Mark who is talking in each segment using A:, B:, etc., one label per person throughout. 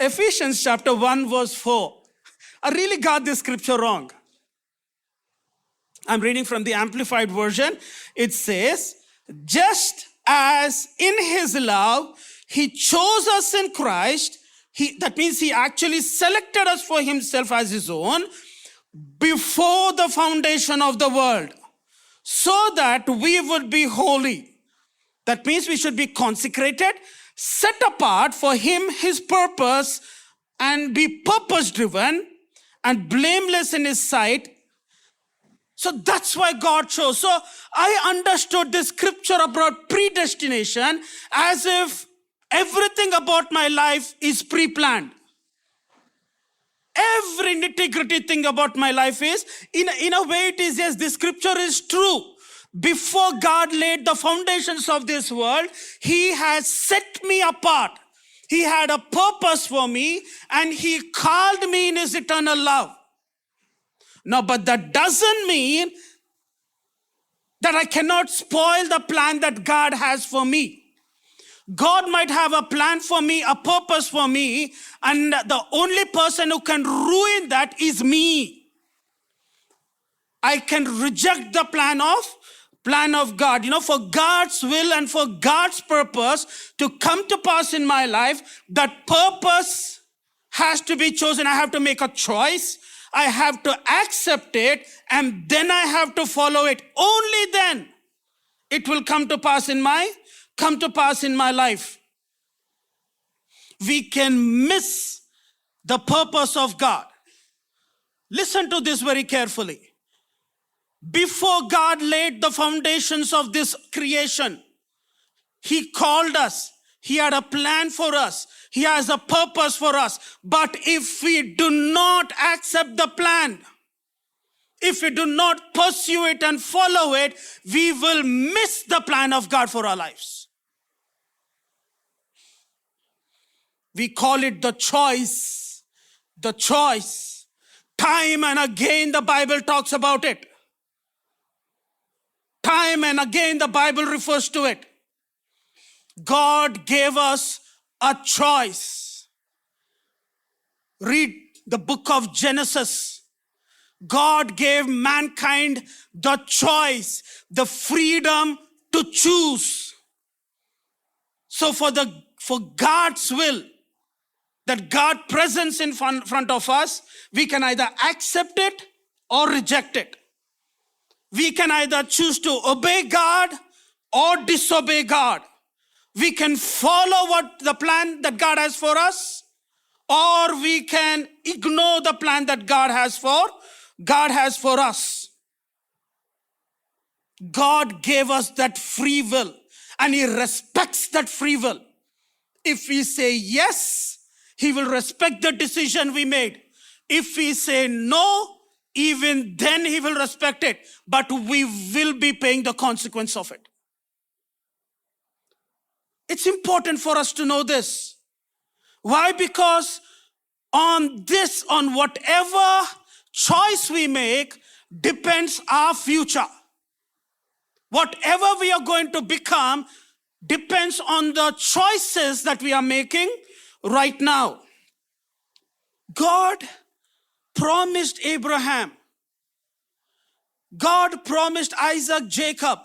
A: Ephesians chapter 1 verse 4. I really got this scripture wrong. I'm reading from the Amplified Version. It says, just as in his love, he chose us in Christ. That means he actually selected us for himself as his own before the foundation of the world, so that we would be holy. That means we should be consecrated, set apart for him, his purpose, and be purpose-driven and blameless in his sight. So that's why God chose. So I understood this scripture about predestination as if everything about my life is pre-planned. Every nitty-gritty thing about my life is, in a way it is, yes, this scripture is true. Before God laid the foundations of this world, he has set me apart. He had a purpose for me and he called me in his eternal love. Now, but that doesn't mean that I cannot spoil the plan that God has for me. God might have a plan for me, a purpose for me, and the only person who can ruin that is me. I can reject the plan of God. For God's will and for God's purpose to come to pass in my life, that purpose has to be chosen. I have to make a choice. I have to accept it, and then I have to follow it. Only then it will come to pass in my life. We can miss the purpose of God. Listen to this very carefully. Before God laid the foundations of this creation, he called us. He had a plan for us. He has a purpose for us. But if we do not accept the plan, if we do not pursue it and follow it, we will miss the plan of God for our lives. We call it the choice. The choice. Time and again the Bible talks about it. Time and again the Bible refers to it. God gave us a choice. Read the book of Genesis. God gave mankind the choice, the freedom to choose. So for God's will, that God presents in front of us, we can either accept it or reject it. We can either choose to obey God or disobey God. We can follow what the plan that God has for us, or we can ignore the plan that God has for us. God gave us that free will, and he respects that free will. If we say yes, he will respect the decision we made. If we say no, even then he will respect it, but we will be paying the consequence of it. It's important for us to know this. Why? Because on whatever choice we make depends our future. Whatever we are going to become depends on the choices that we are making right now. God promised Abraham. God promised Isaac, Jacob,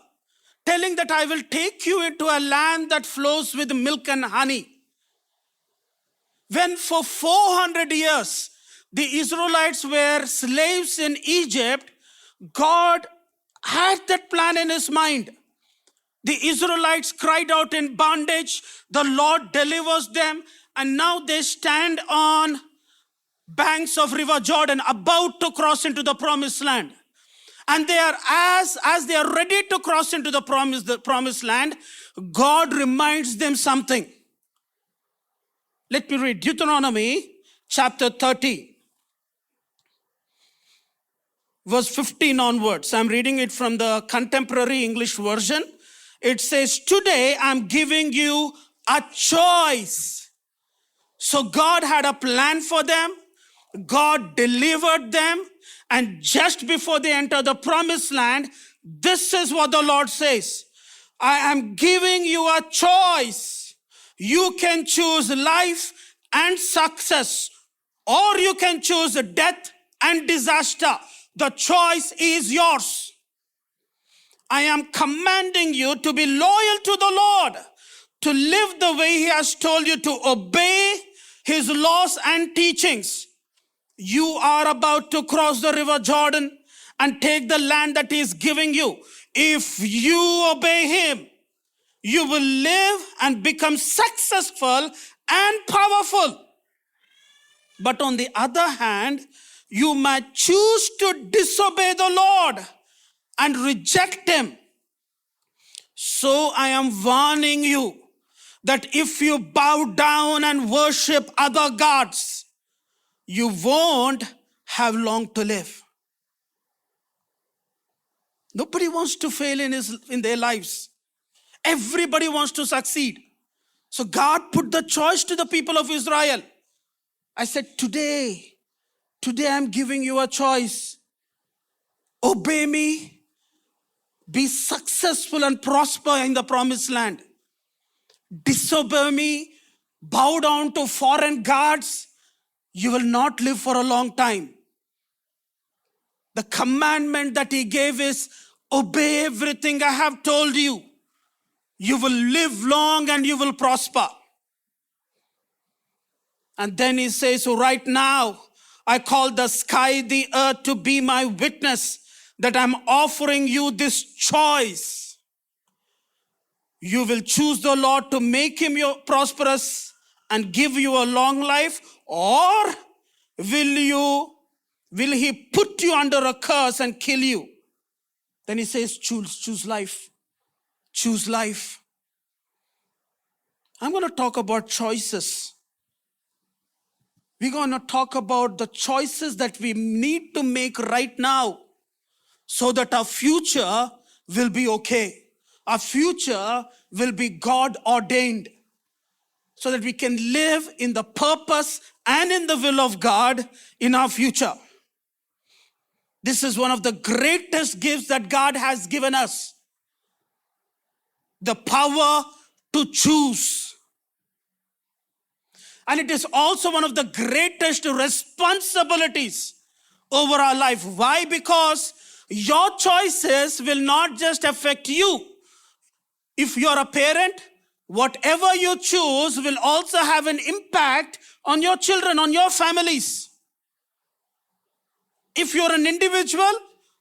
A: telling that I will take you into a land that flows with milk and honey. When for 400 years the Israelites were slaves in Egypt, God had that plan in his mind. The Israelites cried out in bondage. The Lord delivers them, and now they stand on banks of River Jordan, about to cross into the promised land. And they are as they are ready to cross into the promised land, God reminds them something. Let me read Deuteronomy chapter 30, verse 15 onwards. I'm reading it from the Contemporary English Version. It says, today I'm giving you a choice. So God had a plan for them. God delivered them. And just before they enter the promised land, this is what the Lord says. I am giving you a choice. You can choose life and success, or you can choose death and disaster. The choice is yours. I am commanding you to be loyal to the Lord, to live the way He has told you, to obey His laws and teachings. You are about to cross the river Jordan and take the land that He is giving you. If you obey Him, you will live and become successful and powerful. But on the other hand, you might choose to disobey the Lord and reject Him. So I am warning you that if you bow down and worship other gods, you won't have long to live. Nobody wants to fail in their lives. Everybody wants to succeed. So God put the choice to the people of Israel. I said, today I'm giving you a choice. Obey me. Be successful and prosper in the promised land. Disobey me. Bow down to foreign gods. You will not live for a long time. The commandment that He gave is, obey everything I have told you. You will live long and you will prosper. And then He says, so right now, I call the sky, the earth to be my witness that I'm offering you this choice. You will choose the Lord to make Him your prosperous and give you a long life, or will He put you under a curse and kill you? Then He says, choose life. Choose life. I'm going to talk about choices. We're going to talk about the choices that we need to make right now so that our future will be okay. Our future will be God ordained, so that we can live in the purpose and in the will of God in our future. This is one of the greatest gifts that God has given us. The power to choose. And it is also one of the greatest responsibilities over our life. Why? Because your choices will not just affect you. If you're a parent, whatever you choose will also have an impact on your children, on your families. If you're an individual,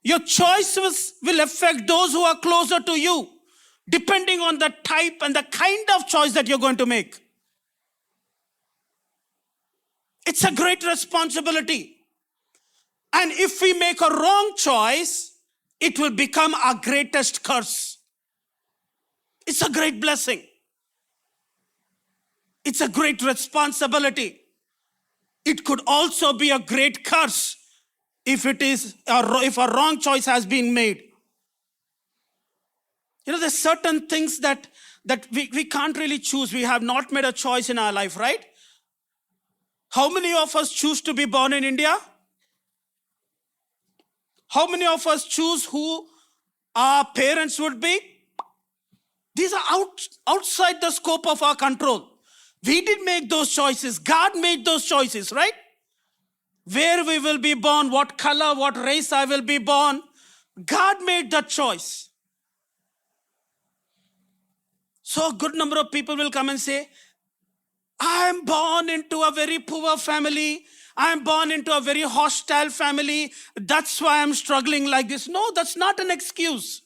A: your choices will affect those who are closer to you, depending on the type and the kind of choice that you're going to make. It's a great responsibility. And if we make a wrong choice, it will become our greatest curse. It's a great blessing. It's a great responsibility. It could also be a great curse if a wrong choice has been made. You know, there's certain things that we can't really choose. We have not made a choice in our life, right? How many of us choose to be born in India? How many of us choose who our parents would be? These are outside the scope of our control. We did make those choices. God made those choices, right? Where we will be born, what color, what race I will be born. God made that choice. So a good number of people will come and say, I am born into a very poor family. I am born into a very hostile family. That's why I'm struggling like this. No, that's not an excuse.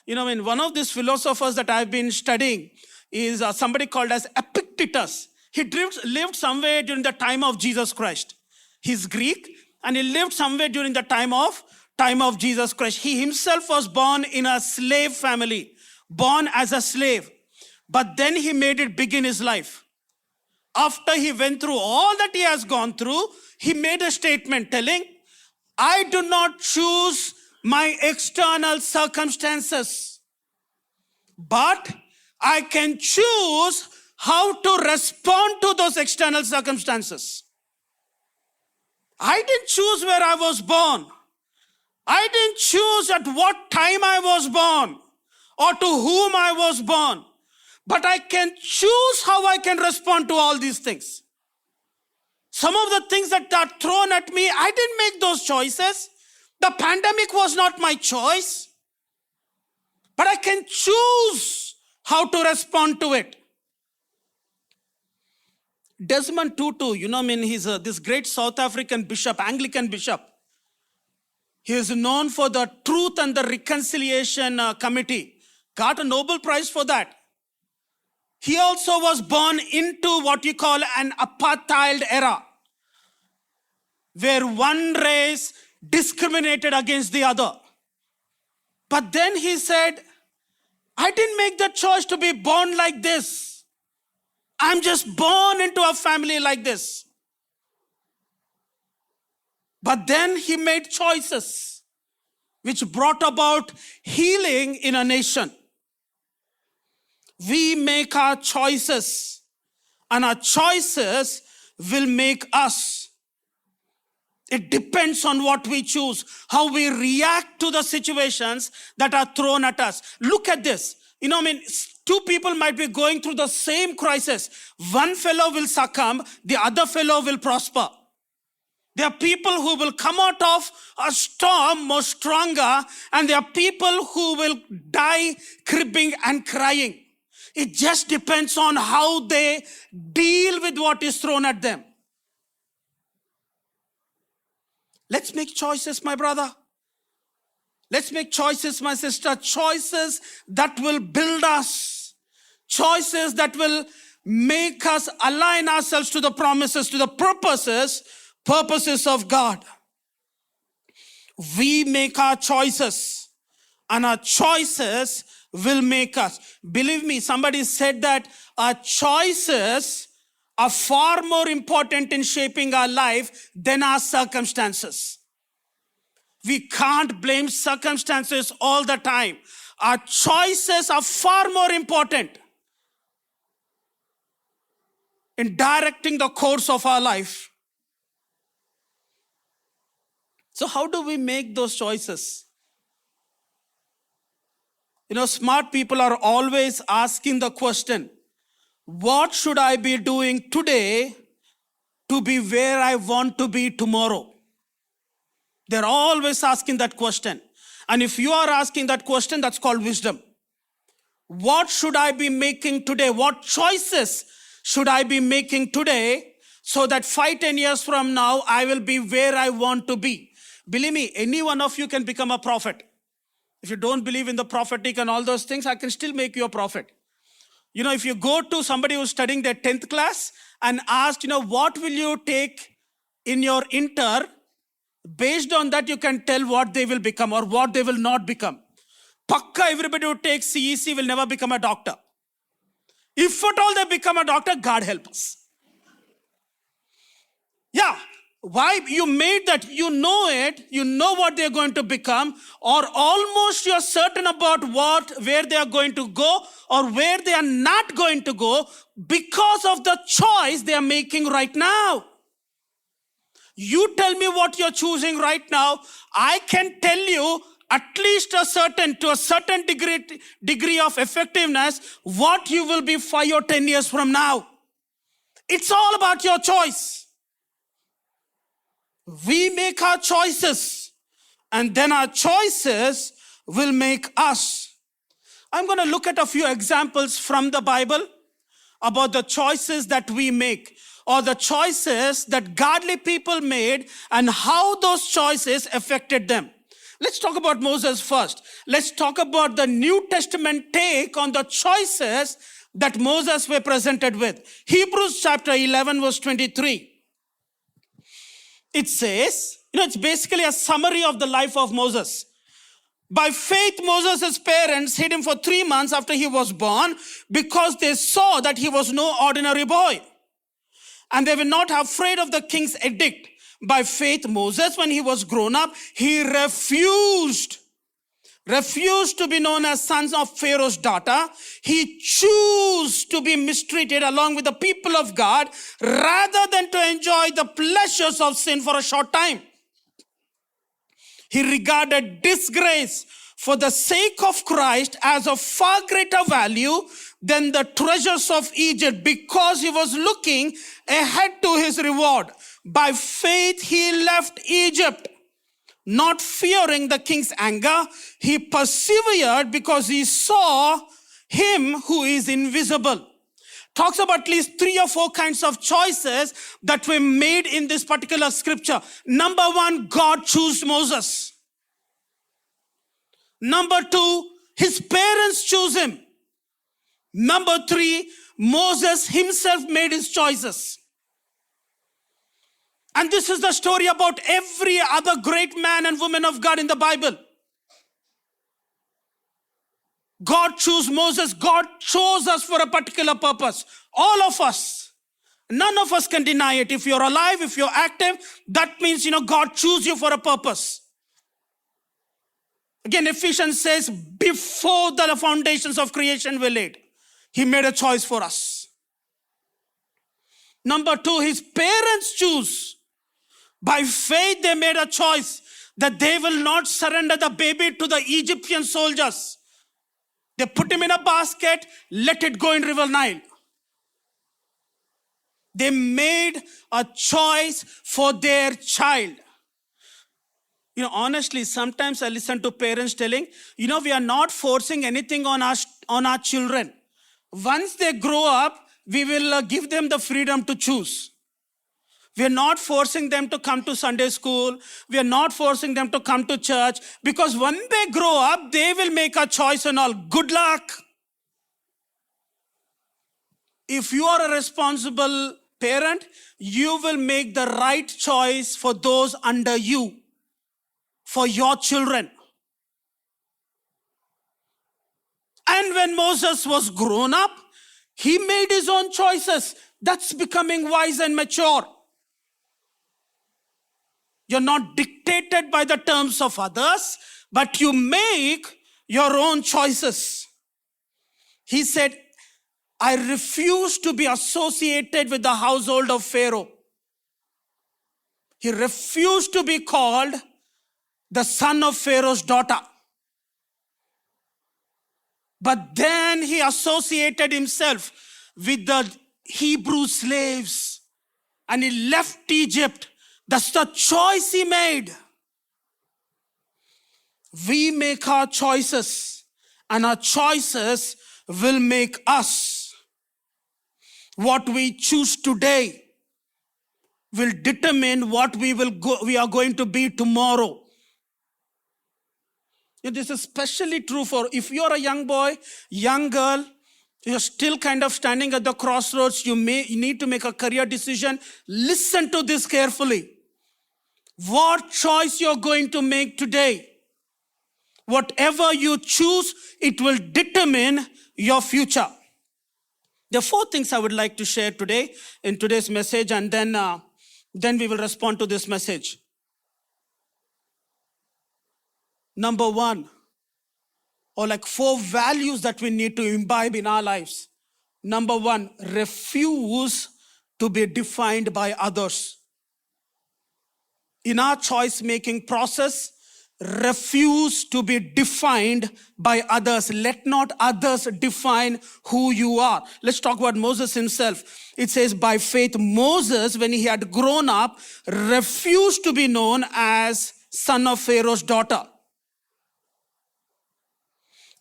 A: You know, in one of these philosophers that I've been studying is somebody called as Epictetus. He lived somewhere during the time of Jesus Christ. He's Greek, and he lived somewhere during the time of Jesus Christ. He himself was born in a slave family, born as a slave. But then he made it big in his life. After he went through all that he has gone through, he made a statement telling, I do not choose my external circumstances, but I can choose how to respond to those external circumstances. I didn't choose where I was born. I didn't choose at what time I was born or to whom I was born. But I can choose how I can respond to all these things. Some of the things that are thrown at me, I didn't make those choices. The pandemic was not my choice. But I can choose how to respond to it. Desmond Tutu, he's this great South African bishop, Anglican bishop. He is known for the Truth and the Reconciliation Committee. Got a Nobel Prize for that. He also was born into what you call an apartheid era, where one race discriminated against the other. But then he said, I didn't make the choice to be born like this. I'm just born into a family like this. But then he made choices which brought about healing in a nation. We make our choices, and our choices will make us. It depends on what we choose, how we react to the situations that are thrown at us. Look at this. Two people might be going through the same crisis. One fellow will succumb, the other fellow will prosper. There are people who will come out of a storm more stronger, and there are people who will die cribbing and crying. It just depends on how they deal with what is thrown at them. Let's make choices, my brother. Let's make choices, my sister. Choices that will build us. Choices that will make us align ourselves to the promises, to the purposes of God. We make our choices, and our choices will make us. Believe me, somebody said that our choices are far more important in shaping our life than our circumstances. We can't blame circumstances all the time. Our choices are far more important in directing the course of our life. So how do we make those choices? Smart people are always asking the question, what should I be doing today to be where I want to be tomorrow? They're always asking that question. And if you are asking that question, that's called wisdom. What should I be making today? What choices should I be making today so that 5-10 years from now, I will be where I want to be? Believe me, any one of you can become a prophet. If you don't believe in the prophetic and all those things, I can still make you a prophet. If you go to somebody who's studying their 10th class and ask, what will you take in your inter? Based on that, you can tell what they will become or what they will not become. Pakka, everybody who takes CEC will never become a doctor. If at all they become a doctor, God help us. Yeah. Why? You made that, you know it, you know what they're going to become, or almost you're certain about where they are going to go or where they are not going to go because of the choice they are making right now. You tell me what you're choosing right now. I can tell you at least to a certain degree of effectiveness what you will be 5 or 10 years from now. It's all about your choice. We make our choices, and then our choices will make us. I'm going to look at a few examples from the Bible about the choices that we make, or the choices that godly people made and how those choices affected them. Let's talk about Moses first. Let's talk about the New Testament take on the choices that Moses were presented with. Hebrews chapter 11 verse 23. It says, it's basically a summary of the life of Moses. By faith, Moses' parents hid him for 3 months after he was born because they saw that he was no ordinary boy. And they were not afraid of the king's edict. By faith, Moses, when he was grown up, he refused to be known as sons of Pharaoh's daughter. He chose to be mistreated along with the people of God rather than to enjoy the pleasures of sin for a short time. He regarded disgrace for the sake of Christ as of far greater value than the treasures of Egypt, because he was looking ahead to his reward. By faith he left Egypt, not fearing the king's anger. He persevered because he saw him who is invisible. Talks about at least 3 or 4 kinds of choices that were made in this particular scripture. Number 1, God chose Moses. Number 2, his parents chose him. Number 3, Moses himself made his choices. And this is the story about every other great man and woman of God in the Bible. God chose Moses. God chose us for a particular purpose. All of us. None of us can deny it. If you're alive, if you're active, that means, God chose you for a purpose. Again, Ephesians says, before the foundations of creation were laid, he made a choice for us. Number 2, his parents choose. By faith, they made a choice that they will not surrender the baby to the Egyptian soldiers. They put him in a basket, let it go in River Nile. They made a choice for their child. Honestly, sometimes I listen to parents telling, we are not forcing anything on our children. Once they grow up, we will give them the freedom to choose. We are not forcing them to come to Sunday school. We are not forcing them to come to church, because when they grow up, they will make a choice and all. Good luck. If you are a responsible parent, you will make the right choice for those under you, for your children. And when Moses was grown up, he made his own choices. That's becoming wise and mature. You're not dictated by the terms of others, but you make your own choices. He said, I refuse to be associated with the household of Pharaoh. He refused to be called the son of Pharaoh's daughter. But then he associated himself with the Hebrew slaves and he left Egypt. That's the choice he made. We make our choices, and our choices will make us. What we choose today will determine what we are going to be tomorrow. This is especially true for if you're a young boy, young girl, you're still kind of standing at the crossroads, you need to make a career decision. Listen to this carefully. What choice you're going to make today, whatever you choose, it will determine your future. There are 4 things I would like to share today in today's message, and then we will respond to this message. Number 1, or like 4 values that we need to imbibe in our lives. Number 1, refuse to be defined by others. In our choice-making process, refuse to be defined by others. Let not others define who you are. Let's talk about Moses himself. It says, by faith, Moses, when he had grown up, refused to be known as son of Pharaoh's daughter.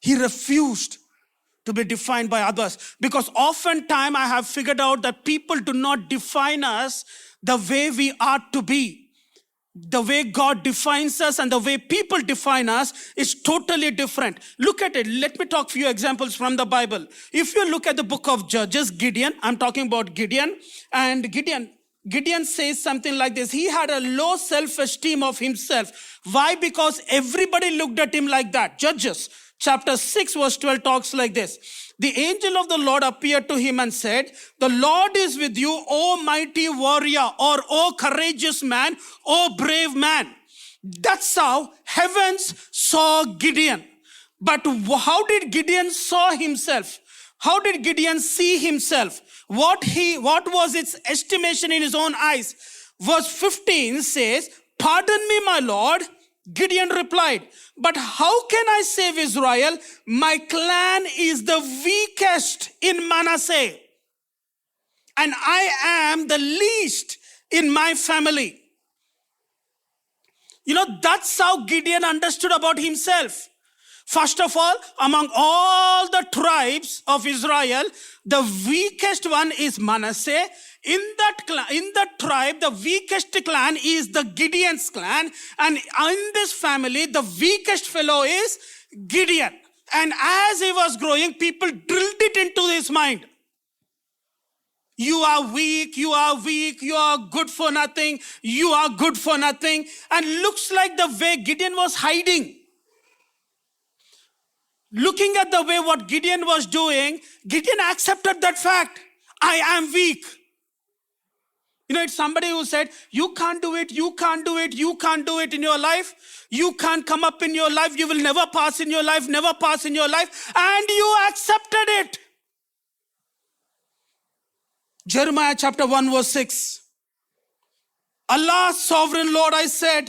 A: He refused to be defined by others, because oftentimes I have figured out that people do not define us the way we are to be. The way God defines us and the way people define us is totally different. Look at it. Let me talk a few examples from the Bible. If you look at the book of Judges, Gideon, I'm talking about Gideon. And Gideon says something like this. He had a low self-esteem of himself. Why? Because everybody looked at him like that. Judges chapter 6 verse 12 talks like this. The angel of the Lord appeared to him and said, the Lord is with you, O mighty warrior, or O courageous man, O brave man. That's how heavens saw Gideon. But how did Gideon saw himself? How did Gideon see himself? What was its estimation in his own eyes? Verse 15 says, pardon me, my Lord, Gideon replied, but how can I save Israel? My clan is the weakest in Manasseh, and I am the least in my family. You know, that's how Gideon understood about himself. First of all, among all the tribes of Israel, the weakest one is Manasseh. In that tribe, the weakest clan is the Gideon's clan. And in this family, the weakest fellow is Gideon. And as he was growing, people drilled it into his mind. You are weak, you are weak, you are good for nothing, you are good for nothing. And looks like the way Gideon was hiding. Looking at the way what Gideon was doing, Gideon accepted that fact. I am weak. You know, it's somebody who said, you can't do it, you can't do it, you can't do it in your life. You can't come up in your life. You will never pass in your life, never pass in your life. And you accepted it. Jeremiah chapter 1 verse 6. Allah, sovereign Lord, I said,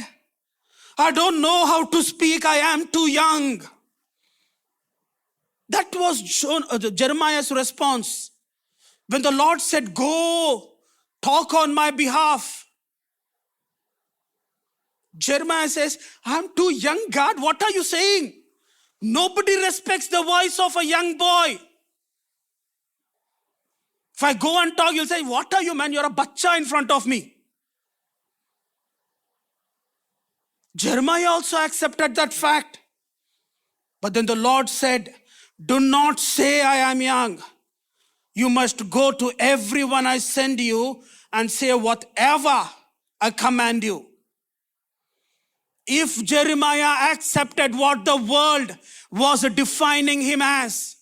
A: I don't know how to speak. I am too young. That was Jeremiah's response. When the Lord said, go, talk on my behalf. Jeremiah says, I'm too young, God. What are you saying? Nobody respects the voice of a young boy. If I go and talk, you'll say, what are you, man? You're a bacha in front of me. Jeremiah also accepted that fact. But then the Lord said, do not say I am young. You must go to everyone I send you and say whatever I command you. If Jeremiah accepted what the world was defining him as,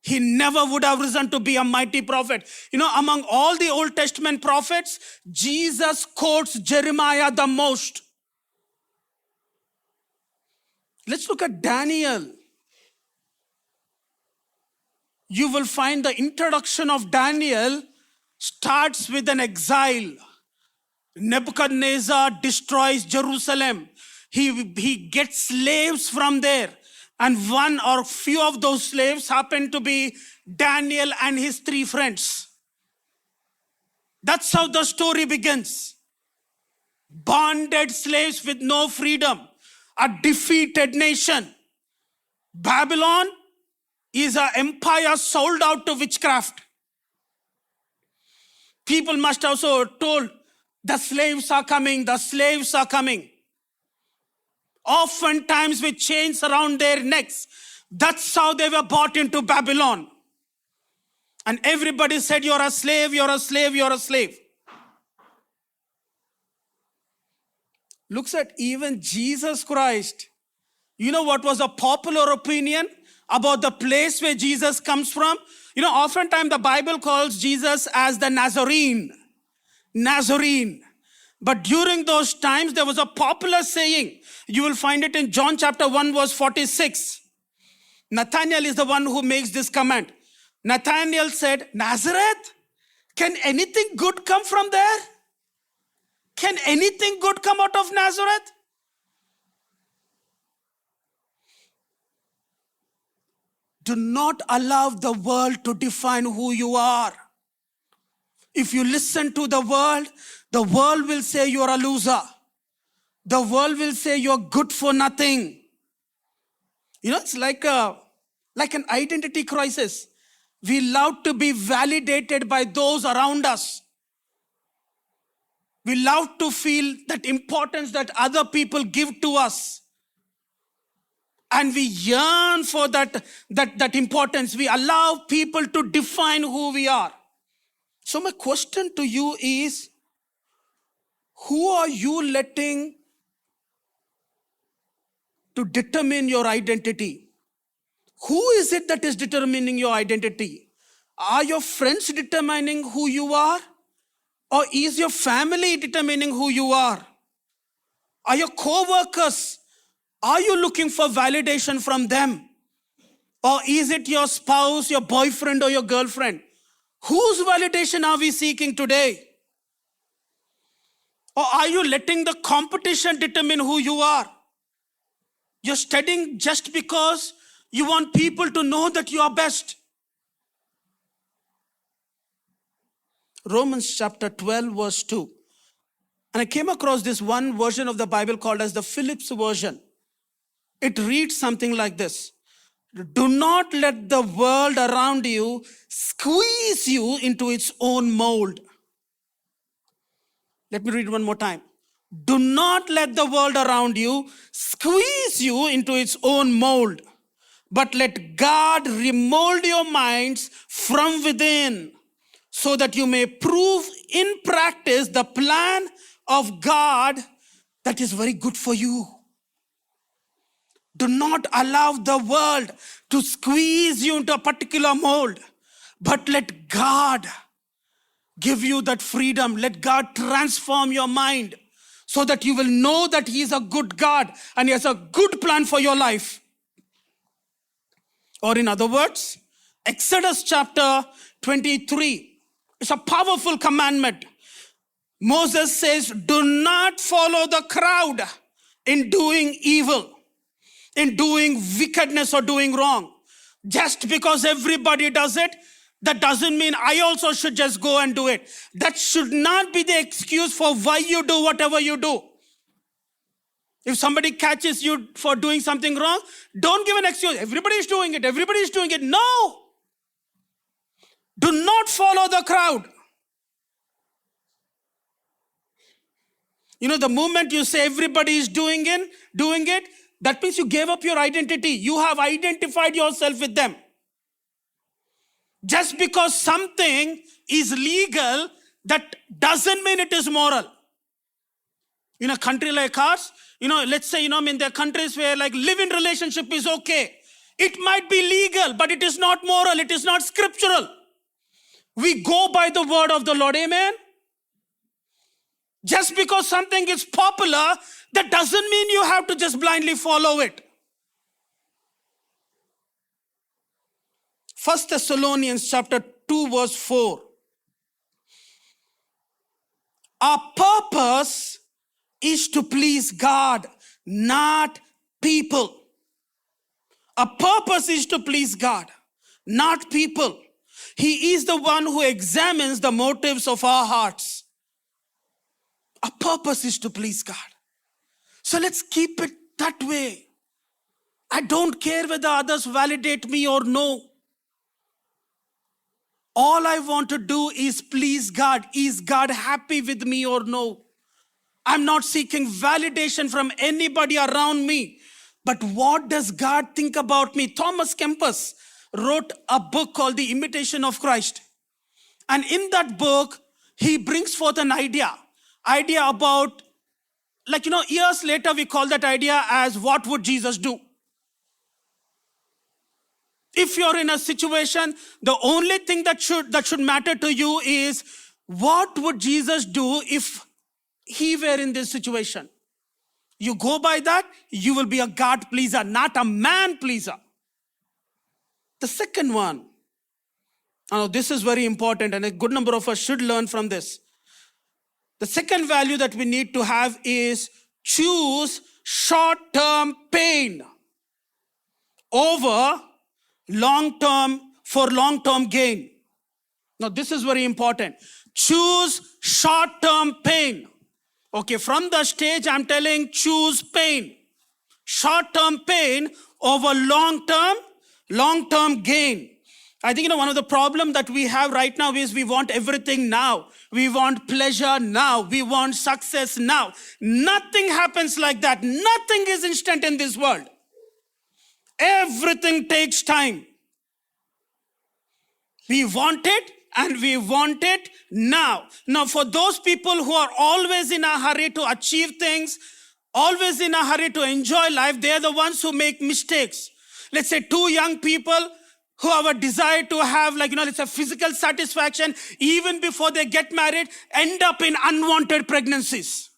A: he never would have risen to be a mighty prophet. You know, among all the Old Testament prophets, Jesus quotes Jeremiah the most. Let's look at Daniel. You will find the introduction of Daniel starts with an exile. Nebuchadnezzar destroys Jerusalem. He gets slaves from there. And one or few of those slaves happen to be Daniel and his 3 friends. That's how the story begins. Bonded slaves with no freedom. A defeated nation. Babylon is an empire sold out to witchcraft. People must also told, the slaves are coming, the slaves are coming. Oftentimes with chains around their necks. That's how they were brought into Babylon. And everybody said, you're a slave, you're a slave, you're a slave. Looks at even Jesus Christ. You know what was a popular opinion about the place where Jesus comes from? You know, oftentimes the Bible calls Jesus as the Nazarene. Nazarene. But during those times, there was a popular saying. You will find it in John chapter 1 verse 46. Nathanael is the one who makes this comment. Nathanael said, Nazareth? Can anything good come from there? Can anything good come out of Nazareth? Do not allow the world to define who you are. If you listen to the world will say you're a loser. The world will say you're good for nothing. You know, it's like an identity crisis. We love to be validated by those around us. We love to feel that importance that other people give to us. And we yearn for that importance. We allow people to define who we are. So my question to you is, who are you letting to determine your identity? Who is it that is determining your identity? Are your friends determining who you are? Or is your family determining who you are? Are your co-workers, are you looking for validation from them? Or is it your spouse, your boyfriend, or your girlfriend? Whose validation are we seeking today? Or are you letting the competition determine who you are? You're studying just because you want people to know that you are best. Romans chapter 12 verse 2. And I came across this one version of the Bible called as the Phillips version. It reads something like this. Do not let the world around you squeeze you into its own mold. Let me read one more time. Do not let the world around you squeeze you into its own mold, but let God remold your minds from within, so that you may prove in practice the plan of God that is very good for you. Do not allow the world to squeeze you into a particular mold, but let God give you that freedom. Let God transform your mind so that you will know that He is a good God and He has a good plan for your life. Or in other words, Exodus chapter 23 is a powerful commandment. Moses says, do not follow the crowd in doing evil, in doing wickedness or doing wrong. Just because everybody does it, that doesn't mean I also should just go and do it. That should not be the excuse for why you do whatever you do. If somebody catches you for doing something wrong, don't give an excuse. Everybody is doing it. Everybody is doing it. No. Do not follow the crowd. You know, the moment you say everybody is doing it, that means you gave up your identity. You have identified yourself with them. Just because something is legal, that doesn't mean it is moral. In a country like ours, let's say, there are countries where like live-in relationship is okay. It might be legal, but it is not moral. It is not scriptural. We go by the word of the Lord. Amen. Just because something is popular, that doesn't mean you have to just blindly follow it. 1 Thessalonians chapter 2 verse 4. Our purpose is to please God, not people. Our purpose is to please God, not people. He is the one who examines the motives of our hearts. Our purpose is to please God. So let's keep it that way. I don't care whether others validate me or no. All I want to do is please God. Is God happy with me or no? I'm not seeking validation from anybody around me. But what does God think about me? Thomas Kempis wrote a book called The Imitation of Christ. And in that book, he brings forth an idea about, years later we call that idea as what would Jesus do? If you're in a situation, the only thing that should matter to you is what would Jesus do if he were in this situation? You go by that, you will be a God pleaser, not a man pleaser. The second one, this is very important and a good number of us should learn from this. The second value that we need to have is choose short-term pain over long-term gain. Now this is very important. Choose short-term pain. Okay, from the stage I'm telling choose pain. Short-term pain over long-term gain. I think one of the problems that we have right now is we want everything now. We want pleasure now. We want success now. Nothing happens like that. Nothing is instant in this world. Everything takes time. We want it and we want it now. Now, for those people who are always in a hurry to achieve things, always in a hurry to enjoy life, they are the ones who make mistakes. Let's say two young people who have a desire to have let's say physical satisfaction even before they get married, end up in unwanted pregnancies.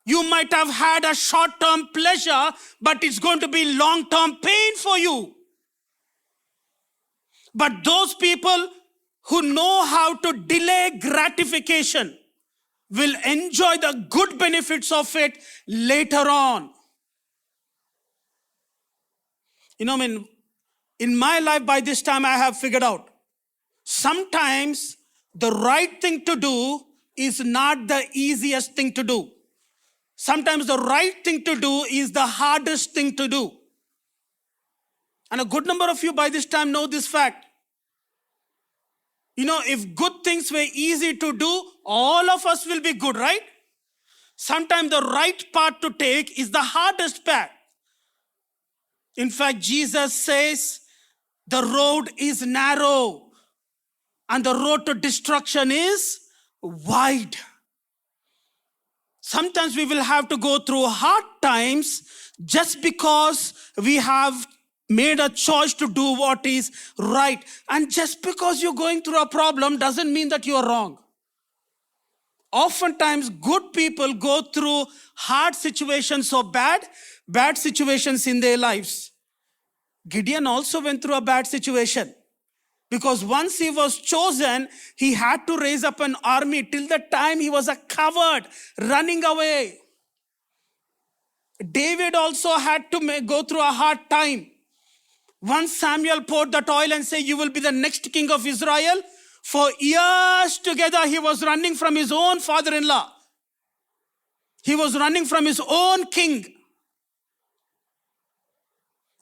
A: You might have had a short-term pleasure, but it's going to be long-term pain for you. But those people who know how to delay gratification, will enjoy the good benefits of it later on. In my life, by this time, I have figured out, sometimes the right thing to do is not the easiest thing to do. Sometimes the right thing to do is the hardest thing to do. And a good number of you by this time know this fact. If good things were easy to do, all of us will be good, right? Sometimes the right path to take is the hardest path. In fact, Jesus says the road is narrow and the road to destruction is wide. Sometimes we will have to go through hard times just because we have made a choice to do what is right. And just because you're going through a problem doesn't mean that you are wrong. Oftentimes, good people go through hard situations or bad situations in their lives. Gideon also went through a bad situation. Because once he was chosen, he had to raise up an army. Till the time he was a coward, running away. David also had to go through a hard time. Once Samuel poured that oil and said, you will be the next king of Israel. For years together, he was running from his own father-in-law. He was running from his own king.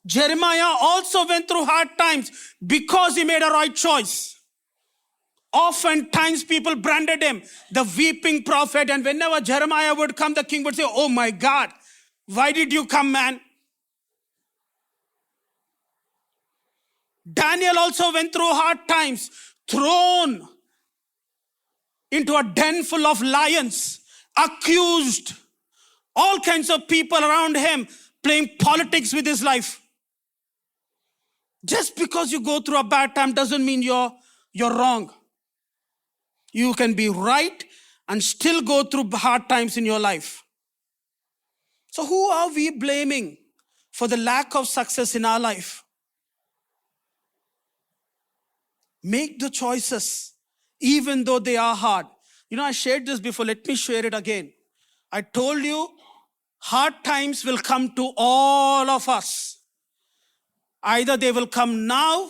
A: Jeremiah also went through hard times because he made a right choice. Oftentimes people branded him the weeping prophet, and whenever Jeremiah would come, the king would say, oh my God, why did you come, man? Daniel also went through hard times, thrown into a den full of lions, accused, all kinds of people around him playing politics with his life. Just because you go through a bad time doesn't mean you're wrong. You can be right and still go through hard times in your life. So who are we blaming for the lack of success in our life? Make the choices, even though they are hard. I shared this before. Let me share it again. I told you, hard times will come to all of us. Either they will come now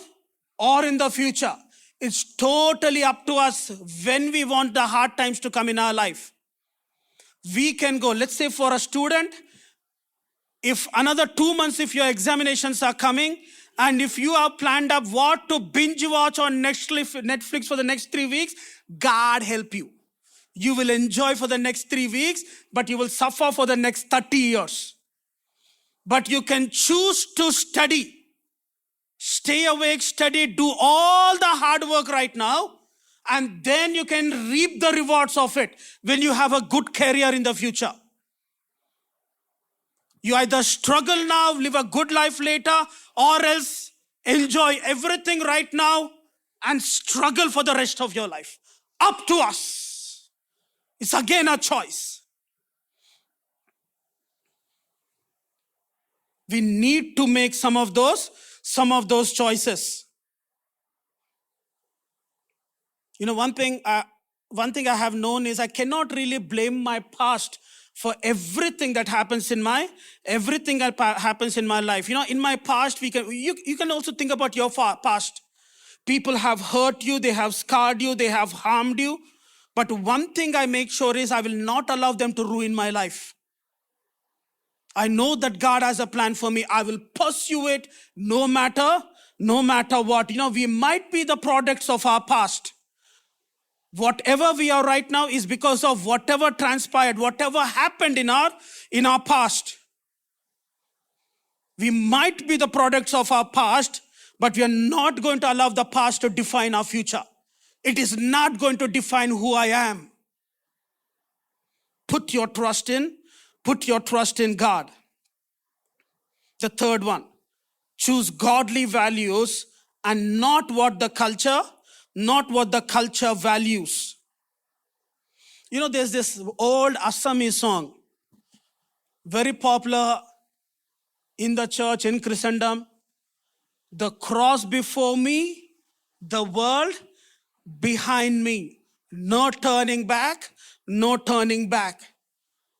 A: or in the future. It's totally up to us when we want the hard times to come in our life. We can go, let's say for a student, if another 2 months, if your examinations are coming, and if you have planned up what to binge watch on Netflix for the next 3 weeks, God help you. You will enjoy for the next 3 weeks, but you will suffer for the next 30 years. But you can choose to study. Stay awake, study, do all the hard work right now, and then you can reap the rewards of it when you have a good career in the future. You either struggle now, live a good life later, or else enjoy everything right now and struggle for the rest of your life. Up to us. It's again a choice. We need to make some of those choices. One thing I have known is I cannot really blame my past for everything that happens in my life. In my past, you can also think about your past. People have hurt you, they have scarred you, they have harmed you. But one thing I make sure is I will not allow them to ruin my life. I know that God has a plan for me. I will pursue it no matter what. We might be the products of our past. Whatever we are right now is because of whatever transpired, whatever happened in our past. We might be the products of our past, but we are not going to allow the past to define our future. It is not going to define who I am. Put your trust in God. The third one, choose godly values and not what the culture values. There's this old Assamese song, very popular in the church, in Christendom. The cross before me, the world behind me. No turning back, no turning back.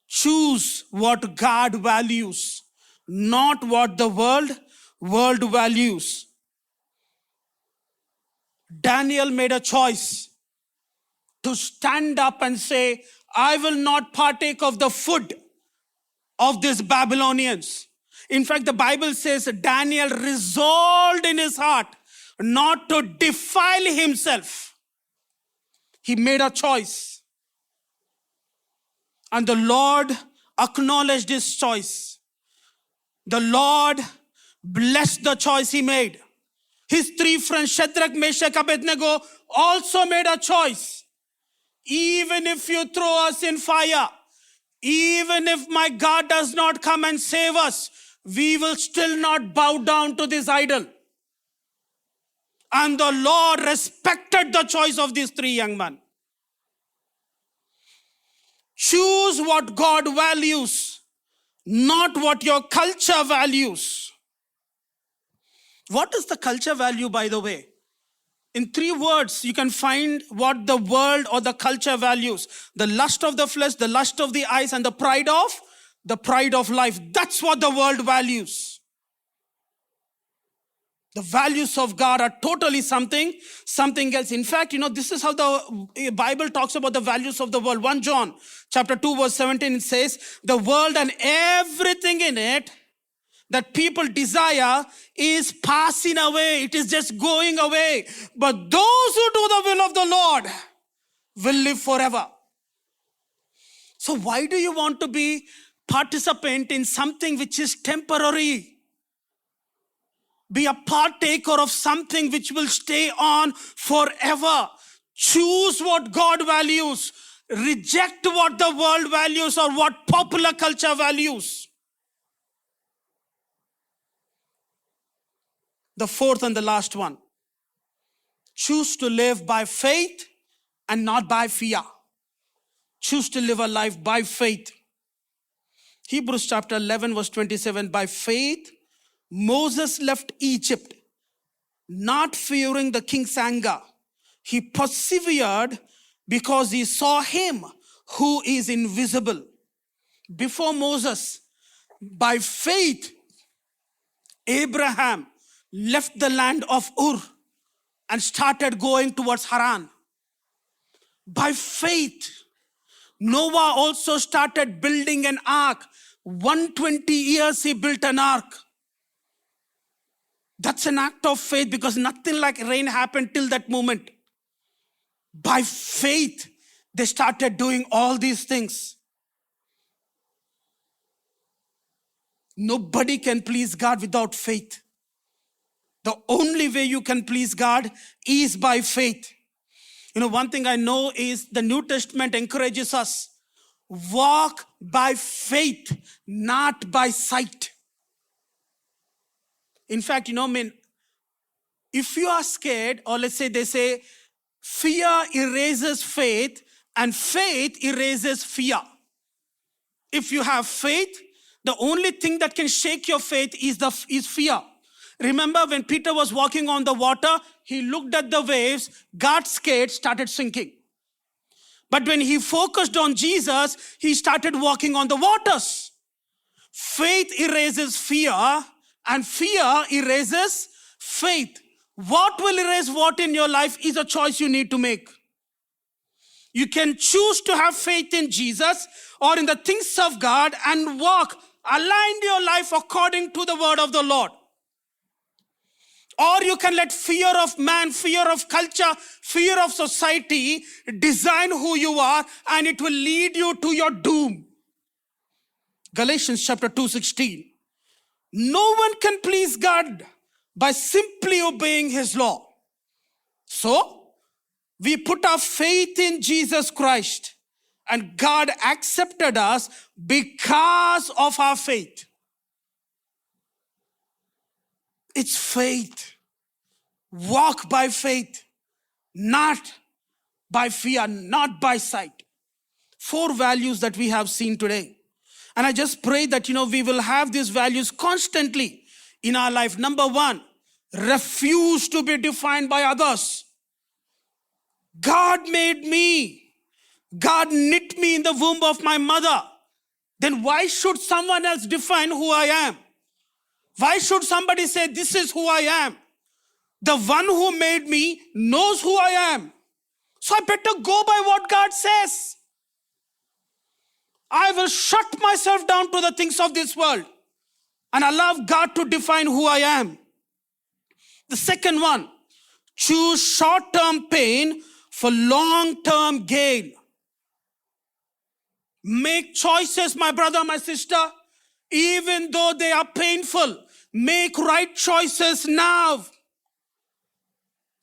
A: Choose what God values, not what the world values. Daniel made a choice to stand up and say, I will not partake of the food of these Babylonians. In fact, the Bible says Daniel resolved in his heart not to defile himself. He made a choice. And the Lord acknowledged his choice. The Lord blessed the choice he made. His three friends, Shadrach, Meshach, Abednego, also made a choice. Even if you throw us in fire, even if my God does not come and save us, we will still not bow down to this idol. And the Lord respected the choice of these three young men. Choose what God values, not what your culture values. What is the culture value, by the way? In 3 words, you can find what the world or the culture values. The lust of the flesh, the lust of the eyes, and the pride of life. That's what the world values. The values of God are totally something else. In fact, this is how the Bible talks about the values of the world. 1 John chapter 2 verse 17, it says, the world and everything in it that people desire is passing away. It is just going away. But those who do the will of the Lord will live forever. So why do you want to be participant in something which is temporary? Be a partaker of something which will stay on forever. Choose what God values. Reject what the world values or what popular culture values. The fourth and the last one. Choose to live by faith and not by fear. Choose to live a life by faith. Hebrews chapter 11 verse 27. By faith, Moses left Egypt, not fearing the king's anger. He persevered because he saw him who is invisible. Before Moses, by faith, Abraham left the land of Ur and started going towards Haran. By faith, Noah also started building an ark. 120 years he built an ark. That's an act of faith because nothing like rain happened till that moment. By faith, they started doing all these things. Nobody can please God without faith. The only way you can please God is by faith. One thing I know is the New Testament encourages us, walk by faith, not by sight. In fact, if you are scared, or let's say they say, fear erases faith and faith erases fear. If you have faith, the only thing that can shake your faith is fear. Remember when Peter was walking on the water, he looked at the waves, got scared, started sinking. But when he focused on Jesus, he started walking on the waters. Faith erases fear and fear erases faith. What will erase what in your life is a choice you need to make. You can choose to have faith in Jesus or in the things of God and walk, align your life according to the word of the Lord. Or you can let fear of man, fear of culture, fear of society design who you are, and it will lead you to your doom. Galatians chapter 2:16. No one can please God by simply obeying his law. So, we put our faith in Jesus Christ, and God accepted us because of our faith. It's faith. Walk by faith, not by fear, not by sight. 4 values that we have seen today. And I just pray that, we will have these values constantly in our life. Number 1, refuse to be defined by others. God made me. God knit me in the womb of my mother. Then why should someone else define who I am? Why should somebody say, this is who I am? The one who made me knows who I am. So I better go by what God says. I will shut myself down to the things of this world and allow God to define who I am. The second one, choose short-term pain for long-term gain. Make choices, my brother, my sister, even though they are painful. Make right choices now.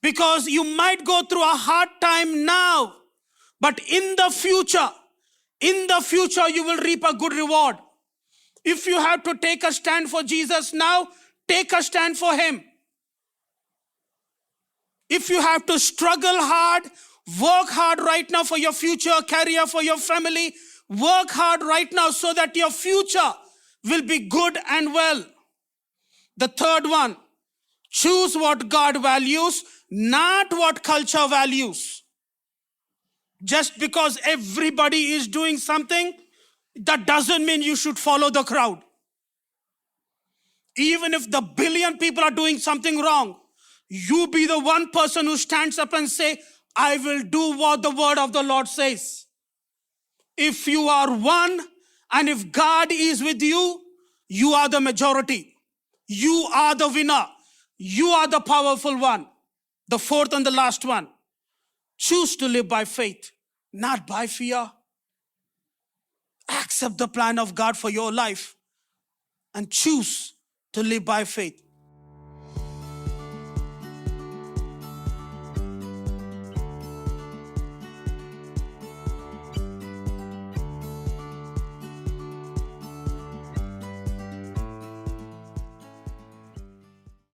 A: Because you might go through a hard time now, but in the future, you will reap a good reward. If you have to take a stand for Jesus now, take a stand for him. If you have to struggle hard, work hard right now for your future career, for your family, work hard right now so that your future will be good and well. The third one, choose what God values, not what culture values. Just because everybody is doing something, that doesn't mean you should follow the crowd. Even if the billion people are doing something wrong, you be the one person who stands up and say, I will do what the word of the Lord says. If you are one, and if God is with you, you are the majority. You are the winner. You are the powerful one. The fourth and the last one, choose to live by faith, not by fear. Accept the plan of God for your life and choose to live by faith.